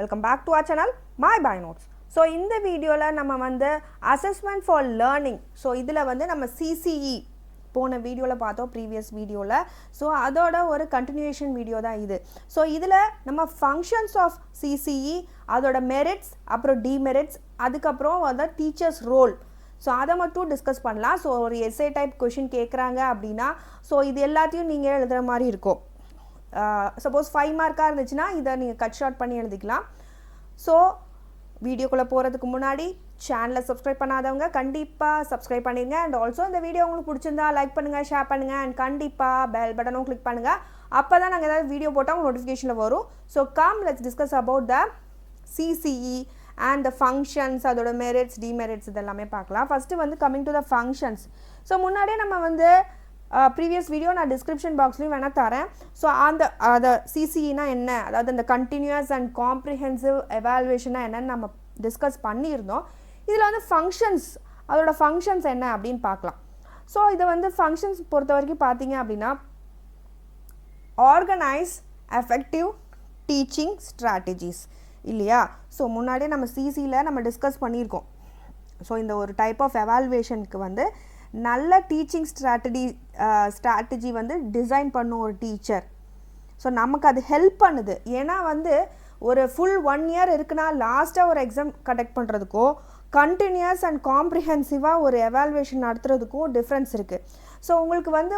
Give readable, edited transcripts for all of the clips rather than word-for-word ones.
Welcome back to our channel My Buy Notes. So இந்த வீடியோல நம்ம வந்து assessment for learning. So இதுல வந்து நம்ம CCE போன வீடியோல பார்த்தோம் previous வீடியோல. So அதோட ஒரு continuation வீடியோ தான் இது. So இதுல நம்ம functions of CCE, அதோட merits, அப்புறம் demerits, அதுக்கப்புறம் வந்து teacher's role. ஸோ அதை மட்டும் டிஸ்கஸ் பண்ணலாம். ஸோ ஒரு எஸ்ஏ டைப் கொஷின் கேட்குறாங்க அப்படின்னா ஸோ இது எல்லாத்தையும் நீங்கள் எழுதுகிற மாதிரி இருக்கும். சப்போஸ் 5 மார்க்காக இருந்துச்சுன்னா இதை நீங்கள் கட் ஷார்ட் பண்ணி எழுதிக்கலாம். ஸோ வீடியோக்குள்ளே போகிறதுக்கு முன்னாடி சேனலை சப்ஸ்கிரைப் பண்ணாதவங்க கண்டிப்பாக சப்ஸ்கிரைப் பண்ணிடுங்க. அண்ட் ஆல்சோ இந்த வீடியோ உங்களுக்கு பிடிச்சிருந்தா லைக் பண்ணுங்கள், ஷேர் பண்ணுங்கள், அண்ட் கண்டிப்பாக பெல் பட்டனும் கிளிக் பண்ணுங்கள். அப்போ தான் நாங்கள் ஏதாவது வீடியோ போட்டால் உங்களுக்கு நோட்டிஃபிகேஷனில் வரும். So let's discuss about the CCE and the functions, அதோட merits, demerits இதெல்லாமே பார்க்கலாம். ஃபஸ்ட்டு வந்து coming to the functions. So முன்னாடியே நம்ம வந்து ப்ரீவியஸ் வீடியோ நான் டிஸ்கிரிப்ஷன் பாக்ஸ்லையும் வேணால் தரேன். ஸோ அதை CCEனா என்ன, அதாவது அந்த கண்டினியூஸ் அண்ட் காம்ப்ரிஹென்சிவ் எவாலுவேஷனாக என்னன்னு நம்ம டிஸ்கஸ் பண்ணியிருந்தோம். இதில் வந்து ஃபங்க்ஷன்ஸ், அதோட ஃபங்க்ஷன்ஸ் என்ன அப்படின்னு பார்க்கலாம். ஸோ இதை வந்து ஃபங்க்ஷன்ஸ் பொறுத்த வரைக்கும் பார்த்தீங்க அப்படின்னா ஆர்கனைஸ் எஃபெக்டிவ் டீச்சிங் ஸ்ட்ராட்டஜிஸ் இல்லையா. ஸோ முன்னாடியே நம்ம சிசியில் நம்ம டிஸ்கஸ் பண்ணியிருக்கோம். ஸோ இந்த ஒரு டைப் ஆஃப் எவாலுவேஷனுக்கு வந்து நல்ல டீச்சிங் ஸ்ட்ராட்டஜி வந்து டிசைன் பண்ணும் ஒரு டீச்சர். ஸோ நமக்கு அது ஹெல்ப் பண்ணுது. ஏன்னா வந்து ஒரு ஃபுல் 1 இயர் இருக்குன்னா லாஸ்ட்டாக ஒரு எக்ஸாம் கண்டக்ட் பண்ணுறதுக்கோ கண்டினியூஸ் அண்ட் காம்ப்ரிஹென்சிவாக ஒரு எவாலுவேஷன் நடத்துறதுக்கும் டிஃப்ரென்ஸ் இருக்குது. ஸோ உங்களுக்கு வந்து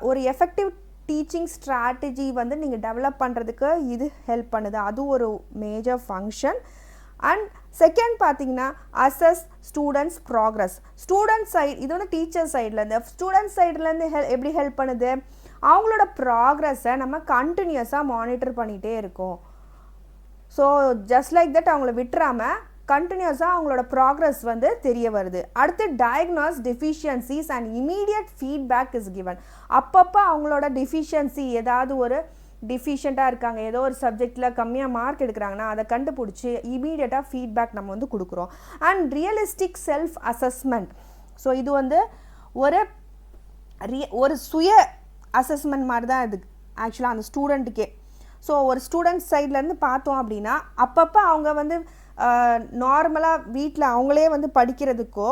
ஒரு எஃபெக்டிவ் டீச்சிங் ஸ்ட்ராட்டஜி வந்து நீங்கள் டெவலப் பண்ணுறதுக்கு இது ஹெல்ப் பண்ணுது. அது ஒரு மேஜர் ஃபங்க்ஷன். அண்ட் செகண்ட் பார்த்தீங்கன்னா assess students progress. Student side, இது வந்து டீச்சர் சைட்லேருந்து, ஸ்டூடெண்ட் சைட்லேருந்து எப்படி ஹெல்ப் பண்ணுது, அவங்களோட ப்ராக்ரஸை நம்ம கண்டினியூஸாக மானிட்டர் பண்ணிகிட்டே இருக்கோம். ஸோ ஜஸ்ட் லைக் தட் அவங்கள விட்டுறாமல் கண்டினியூஸாக அவங்களோட ப்ராக்ரஸ் வந்து தெரிய வருது. அடுத்து டயக்னாஸ் deficiencies and immediate feedback is given. அப்பப்போ அவங்களோட டெஃபிஷியன்சி, ஏதாவது ஒரு டிஃபிஷியண்ட்டாக இருக்காங்க, ஏதோ ஒரு சப்ஜெக்டில் கம்மியாக மார்க் எடுக்கிறாங்கன்னா அதை கண்டுபிடிச்சி இமீடியட்டாக ஃபீட்பேக் நம்ம வந்து கொடுக்குறோம். And realistic self assessment. So இது வந்து ஒரு சுய அசஸ்மெண்ட் மாதிரி தான் இது ஆக்சுவலாக அந்த ஸ்டூடெண்ட்டுக்கே. ஸோ ஒரு ஸ்டூடெண்ட் சைட்லேருந்து பார்த்தோம் அப்படின்னா அப்பப்போ அவங்க வந்து நார்மலாக வீட்டில் அவங்களே வந்து படிக்கிறதுக்கோ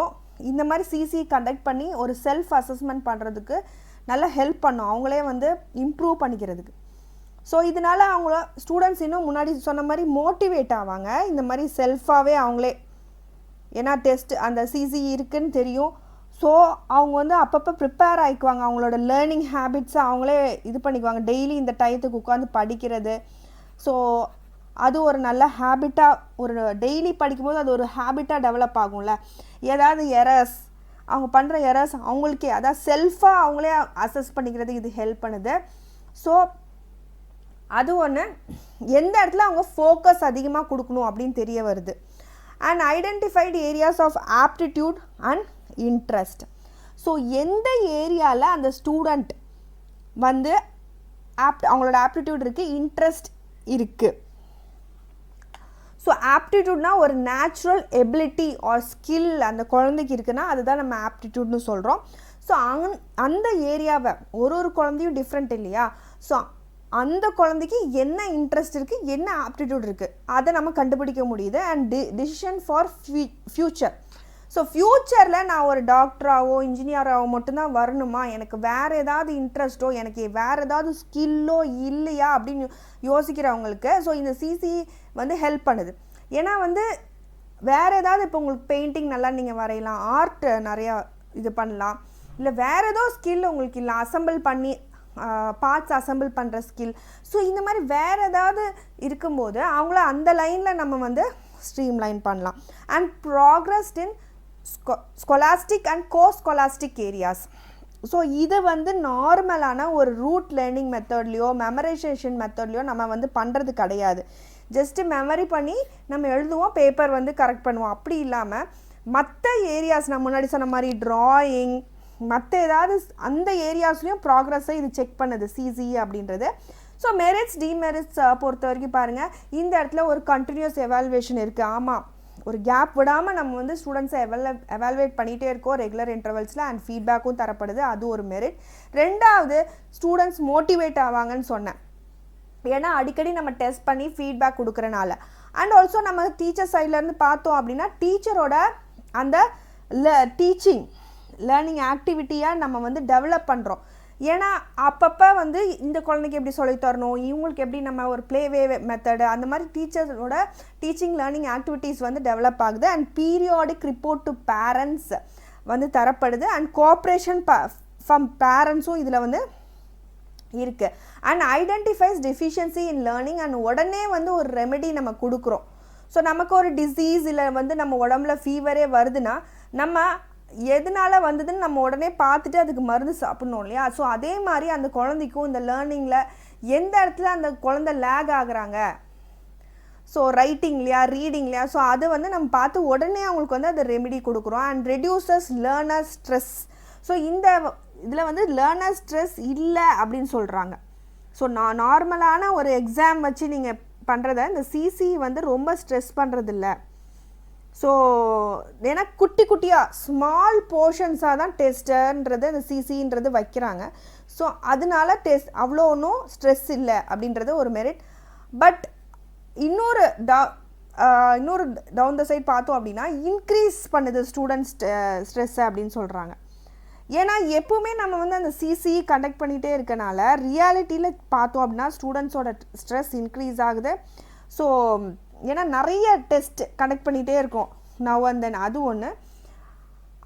இந்த மாதிரி சிசி கண்டக்ட் பண்ணி ஒரு செல்ஃப் அசஸ்மெண்ட் பண்ணுறதுக்கு நல்லா ஹெல்ப் பண்ணும், அவங்களே வந்து இம்ப்ரூவ் பண்ணிக்கிறதுக்கு. ஸோ இதனால் அவங்கள ஸ்டூடெண்ட்ஸ் இன்னும் முன்னாடி சொன்ன மாதிரி மோட்டிவேட் ஆவாங்க இந்த மாதிரி செல்ஃபாகவே அவங்களே. ஏன்னா டெஸ்ட் அந்த சிசி இருக்குதுன்னு தெரியும். ஸோ அவங்க வந்து அப்பப்போ ப்ரிப்பேர் ஆகிக்குவாங்க, அவங்களோட லேர்னிங் ஹேபிட்ஸை அவங்களே இது பண்ணிக்குவாங்க. டெய்லி இந்த டயத்துக்கு உட்காந்து படிக்கிறது. ஸோ அது ஒரு நல்ல ஹேபிட்டாக, ஒரு டெய்லி படிக்கும்போது அது ஒரு ஹேபிட்டாக டெவலப் ஆகும்ல. ஏதாவது எரர்ஸ், அவங்க பண்ணுற எரர்ஸ் அவங்களுக்கே, அதாவது செல்ஃபாக அவங்களே அசஸ் பண்ணிக்கிறதுக்கு இது ஹெல்ப் பண்ணுது. ஸோ அது ஒன்று. எந்த இடத்துல அவங்க ஃபோக்கஸ் அதிகமாக கொடுக்கணும் அப்படின்னு தெரிய வருது. And identified areas of aptitude and interest. So எந்த ஏரியாவில் அந்த ஸ்டூடெண்ட் வந்து அவங்களோட ஆப்டிடியூட் இருக்குது, இன்ட்ரெஸ்ட் இருக்குது. ஸோ ஆப்டிடியூட்னா ஒரு நேச்சுரல் எபிலிட்டி ஆர் ஸ்கில் அந்த குழந்தைக்கு இருக்குன்னா அதுதான் நம்ம ஆப்டிடியூட்னு சொல்கிறோம். ஸோ அந்த ஏரியாவை ஒரு குழந்தையும் டிஃப்ரெண்ட் இல்லையா. ஸோ அந்த குழந்தைக்கு என்ன இன்ட்ரெஸ்ட் இருக்குது, என்ன ஆப்டிடியூட் இருக்குது, அதை நம்ம கண்டுபிடிக்க முடியுது. And decision for future. So ஃப்யூச்சரில் நான் ஒரு டாக்டராகவோ இன்ஜினியராகவோ மட்டும்தான் வரணுமா, எனக்கு வேறு ஏதாவது இன்ட்ரெஸ்ட்டோ எனக்கு வேறு ஏதாவது ஸ்கில்லோ இல்லையா அப்படின்னு யோசிக்கிறவங்களுக்கு ஸோ இந்த சிசி வந்து ஹெல்ப் பண்ணுது. ஏன்னா வந்து வேறு ஏதாவது இப்போ உங்களுக்கு பெயிண்டிங் நல்லா நீங்கள் வரையலாம், ஆர்ட் நிறையா இது பண்ணலாம், இல்லை வேறு ஏதோ ஸ்கில் உங்களுக்கு இல்லை, அசம்பிள் பண்ணி பார்ட்ஸ் அசம்பிள் பண்ணுற ஸ்கில். ஸோ இந்த மாதிரி வேறு ஏதாவது இருக்கும்போது அவங்கள அந்த லைனில் நம்ம வந்து ஸ்ட்ரீம்லைன் பண்ணலாம். And progress in scholastic and coscholastic areas. So இது வந்து நார்மலான ஒரு ரூட் லேர்னிங் மெத்தட்லையோ மெமரைசேஷன் மெத்தட்லையோ நம்ம வந்து பண்ணுறது கிடையாது. ஜஸ்ட்டு மெமரி பண்ணி நம்ம எழுதுவோம், பேப்பர் வந்து கரெக்ட் பண்ணுவோம். அப்படி இல்லாமல் மற்ற ஏரியாஸ் நான் முன்னாடி சொன்ன மாதிரி ட்ராயிங், மற்ற ஏதாவது அந்த ஏரியாஸ்லேயும் ப்ராக்ரஸை இது செக் பண்ணுது சிசிஇ அப்படின்றது. ஸோ மெரிட்ஸ் டிமெரிட்ஸ் பொறுத்த வரைக்கும் பாருங்கள், இந்த இடத்துல ஒரு கண்டினியூஸ் எவாலுவேஷன் இருக்குது. ஆமாம், ஒரு கேப் விடாமல் நம்ம வந்து ஸ்டூடெண்ட்ஸை எவாலுவேட் பண்ணிகிட்டே இருக்கோம் ரெகுலர் இன்டர்வல்ஸில். அண்ட் ஃபீட்பேக்கும் தரப்படுது, அது ஒரு மெரிட். ரெண்டாவது ஸ்டூடெண்ட்ஸ் மோட்டிவேட் ஆவாங்கன்னு சொன்னேன். ஏன்னா அடிக்கடி நம்ம டெஸ்ட் பண்ணி ஃபீட்பேக் கொடுக்குறனால. அண்ட் ஆல்சோ நம்ம டீச்சர் சைட்லேருந்து பார்த்தோம் அப்படின்னா டீச்சரோட அந்த டீச்சிங் லேர்னிங் ஆக்டிவிட்டியாக நம்ம வந்து டெவலப் பண்ணுறோம். ஏன்னா அப்பப்போ வந்து இந்த குழந்தைக்கு எப்படி சொல்லித் தரணும், இவங்களுக்கு எப்படி நம்ம ஒரு ப்ளேவே மெத்தடு, அந்த மாதிரி டீச்சரோட டீச்சிங் லேர்னிங் ஆக்டிவிட்டீஸ் வந்து டெவலப் ஆகுது. And periodic report to parents வந்து தரப்படுது. அண்ட் கோஆப்ரேஷன் ஃப்ரம் பேரண்ட்ஸும் இதில் வந்து இருக்குது. And identifies deficiency in learning and உடனே வந்து ஒரு ரெமெடி நம்ம கொடுக்குறோம். ஸோ நமக்கு ஒரு டிசீஸ் இல்லை வந்து நம்ம உடம்புல ஃபீவரே வருதுன்னா நம்ம எதனால வந்ததுன்னு நம்ம உடனே பார்த்துட்டு அதுக்கு மருந்து சாப்பிட்ணும் இல்லையா. ஸோ அதே மாதிரி அந்த குழந்தைக்கும் இந்த லேர்னிங்கில் எந்த இடத்துல அந்த குழந்தை லேக் ஆகுறாங்க, ஸோ ரைட்டிங்லையா ரீடிங்லையா, ஸோ அது வந்து நம்ம பார்த்து உடனே அவங்களுக்கு வந்து அதை ரெமெடி கொடுக்குறோம். And reduces learner stress. So இந்த இதில் வந்து லேர்னர் ஸ்ட்ரெஸ் இல்லை அப்படின்னு சொல்கிறாங்க. ஸோ நார்மலான ஒரு எக்ஸாம் வச்சு நீங்கள் பண்ணுறத இந்த சிசி வந்து ரொம்ப ஸ்ட்ரெஸ் பண்ணுறதில்ல. ஸோ ஏன்னா குட்டி குட்டியாக ஸ்மால் போர்ஷன்ஸாக தான் டெஸ்ட்டுன்றது அந்த சிசின்றது வைக்கிறாங்க. ஸோ அதனால டெஸ்ட் அவ்வளோ ஒன்றும் ஸ்ட்ரெஸ் இல்லை அப்படின்றது ஒரு மெரிட். பட் இன்னொரு டவுன் த சைட் பார்த்தோம் அப்படின்னா இன்க்ரீஸ் பண்ணுது ஸ்டூடெண்ட்ஸ் ஸ்ட்ரெஸ்ஸை அப்படின்னு சொல்கிறாங்க. ஏன்னா எப்போவுமே நம்ம வந்து அந்த சிசி கண்டக்ட் பண்ணிகிட்டே இருக்கனால ரியாலிட்டியில் பார்த்தோம் அப்படின்னா ஸ்டூடெண்ட்ஸோட ஸ்ட்ரெஸ் இன்க்ரீஸ் ஆகுது. ஸோ ஏன்னா நிறைய டெஸ்ட் கண்டக்ட் பண்ணிகிட்டே இருக்கோம் நவ் அண்ட் தென், அது ஒன்று.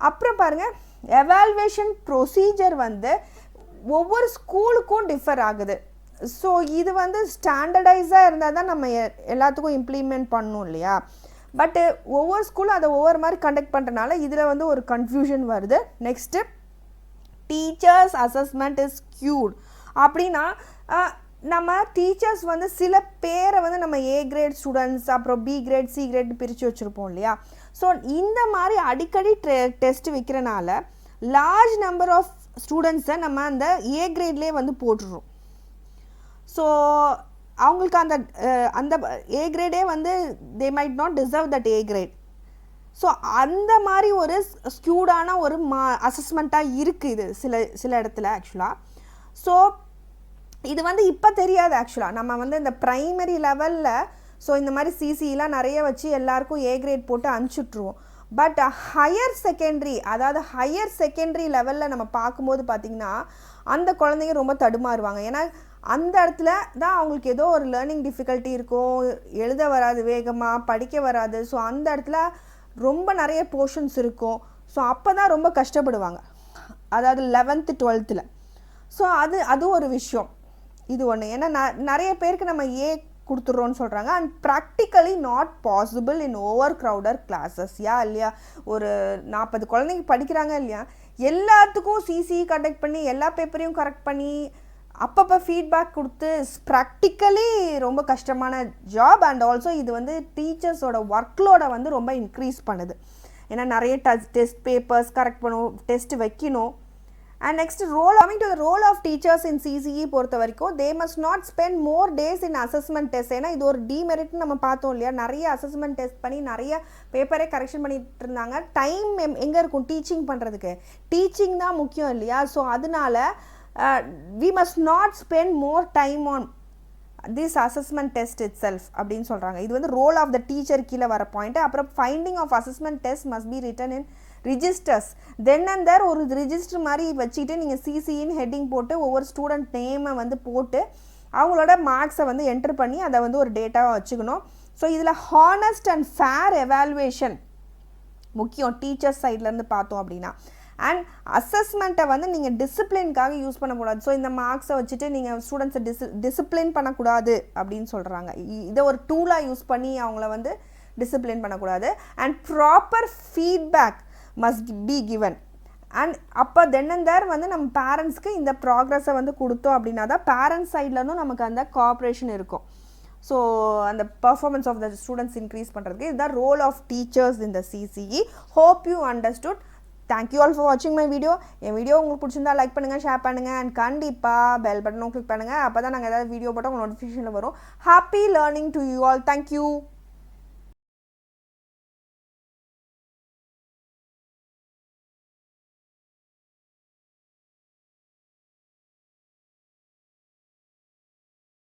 அப்புறம் பாருங்கள் எவால்வேஷன் ப்ரொசீஜர் வந்து ஒவ்வொரு ஸ்கூலுக்கும் டிஃபர் ஆகுது. ஸோ இது வந்து ஸ்டாண்டர்டைஸாக இருந்தால் தான் நம்ம எல்லாத்துக்கும் இம்ப்ளிமெண்ட் பண்ணணும் இல்லையா. பட்டு ஒவ்வொரு ஸ்கூலும் அதை ஒவ்வொரு மாதிரி கண்டக்ட் பண்ணுறதுனால இதில் வந்து ஒரு கன்ஃபியூஷன் வருது. நெக்ஸ்ட்டு டீச்சர்ஸ் அசஸ்மெண்ட் இஸ் ஸ்க்யூட் அப்படின்னா நம்ம டீச்சர்ஸ் வந்து சில பேரை வந்து நம்ம ஏ கிரேட் ஸ்டூடெண்ட்ஸ் அப்புறம் பி கிரேட் சி கிரேட் பிரித்து வச்சுருப்போம் இல்லையா. ஸோ இந்த மாதிரி அடிக்கடி டெஸ்ட் வைக்கிறனால லார்ஜ் நம்பர் ஆஃப் ஸ்டூடெண்ட்ஸை நம்ம அந்த ஏ கிரேட்லேயே வந்து போட்டுடுறோம். ஸோ அவங்களுக்கு அந்த அந்த ஏ கிரேடே வந்து they might not deserve that A grade. So அந்த மாதிரி ஒரு ஸ்க்யூடான ஒரு அசஸ்மெண்ட்டாக இருக்குது இது சில இடத்துல ஆக்சுவலாக. ஸோ இது வந்து இப்போ தெரியாது ஆக்சுவலாக. நம்ம வந்து இந்த ப்ரைமரி லெவலில் ஸோ இந்த மாதிரி சிசிலாம் நிறைய வச்சு எல்லாருக்கும் ஏ கிரேட் போட்டு அனுப்பிச்சுட்ருவோம். பட் ஹையர் செகண்டரி, அதாவது ஹையர் செகண்டரி லெவலில் நம்ம பார்க்கும்போது பார்த்திங்கன்னா அந்த குழந்தைங்க ரொம்ப தடுமாறுவாங்க. ஏன்னா அந்த இடத்துல தான் அவங்களுக்கு ஏதோ ஒரு லேர்னிங் டிஃபிகல்ட்டி இருக்கும், எழுத வராது, வேகமாக படிக்க வராது. ஸோ அந்த இடத்துல ரொம்ப நிறைய போர்ஷன்ஸ் இருக்கும். ஸோ அப்போ தான் ரொம்ப கஷ்டப்படுவாங்க, அதாவது 11th 12th. ஸோ அது ஒரு விஷயம், இது ஒன்று. ஏன்னா நிறைய பேருக்கு நம்ம ஏ கொடுத்துட்றோன்னு சொல்கிறாங்க. And practically not possible in over crowded classes. இல்லையா, ஒரு 40 குழந்தைங்க படிக்கிறாங்க இல்லையா, எல்லாத்துக்கும் சிசி கண்டக்ட் பண்ணி எல்லா பேப்பரையும் கரெக்ட் பண்ணி அப்பப்போ ஃபீட்பேக் கொடுத்து ப்ராக்டிக்கலி ரொம்ப கஷ்டமான ஜாப். அண்ட் ஆல்சோ இது வந்து டீச்சர்ஸோட ஒர்க்லோடை வந்து ரொம்ப இன்க்ரீஸ் பண்ணுது. ஏன்னா நிறைய டெஸ்ட் பேப்பர்ஸ் கரெக்ட் பண்ணணும், டெஸ்ட் வைக்கணும். And next coming to the role of teachers in CCE பொறுத்த வரைக்கும் they must not spend more days in assessment test. ஏன்னா இது ஒரு டிமெரிட்னு நம்ம பார்த்தோம் இல்லையா. நிறைய அசஸ்மெண்ட் டெஸ்ட் பண்ணி நிறைய பேப்பரே கரெக்ஷன் பண்ணிட்டு இருந்தாங்க. டைம் எங்கே இருக்கும் டீச்சிங் பண்ணுறதுக்கு? டீச்சிங் தான் முக்கியம் இல்லையா. ஸோ அதனால we must not spend more time on this assessment test itself அப்படின்னு சொல்கிறாங்க. இது வந்து ரோல் ஆஃப் த டீச்சர் கீழே வர பாயிண்ட். அப்புறம் finding of assessment test must be written in registers. Then and there ஒரு ரிஜிஸ்டர் மாதிரி வச்சுக்கிட்டு நீங்கள் சிசின்னு ஹெட்டிங் போட்டு ஒவ்வொரு ஸ்டூடெண்ட் நேமை வந்து போட்டு அவங்களோட மார்க்ஸை வந்து என்டர் பண்ணி அதை வந்து ஒரு டேட்டாவாக வச்சுக்கணும். ஸோ இதில் ஹானஸ்ட் அண்ட் ஃபேர் எவாலுவேஷன் முக்கியம் டீச்சர்ஸ் சைட்லேருந்து பார்த்தோம் அப்படின்னா. அண்ட் அசஸ்மெண்ட்டை வந்து நீங்கள் டிசிப்ளின்காக யூஸ் பண்ணக்கூடாது. ஸோ இந்த மார்க்ஸை வச்சுட்டு நீங்கள் ஸ்டூடெண்ட்ஸை டிசிப்ளின் பண்ணக்கூடாது அப்படின்னு சொல்கிறாங்க. இதை ஒரு டூலாக யூஸ் பண்ணி அவங்கள வந்து டிசிப்ளின் பண்ணக்கூடாது. And proper feedback must be given. And அப்போ தென் அண்ட் தேர் வந்து நம்ம பேரண்ட்ஸ்க்கு இந்த ப்ராக்ரஸை வந்து கொடுத்தோம் அப்படின்னா தான் பேரண்ட்ஸ் சைட்லேருந்தும் நமக்கு அந்த கோஆப்ரேஷன் இருக்கும். ஸோ அந்த performance of the students increase பண்ணுறதுக்கு இதுதான் role of teachers in the CCE. Hope you understood. Thank you all for வாட்சிங் மை வீடியோ. என் வீடியோ உங்களுக்கு பிடிச்சிருந்தா லைக் பண்ணுங்கள், ஷேர் பண்ணுங்கள். அண்ட் கண்டிப்பாக பெல் பட்டனும் கிளிக் பண்ணுங்கள். அப்போ தான் நாங்கள் ஏதாவது வீடியோ போட்டால் உங்களுக்கு நோட்டிஃபிகேஷனில் வரும். Happy learning to you all. Thank you.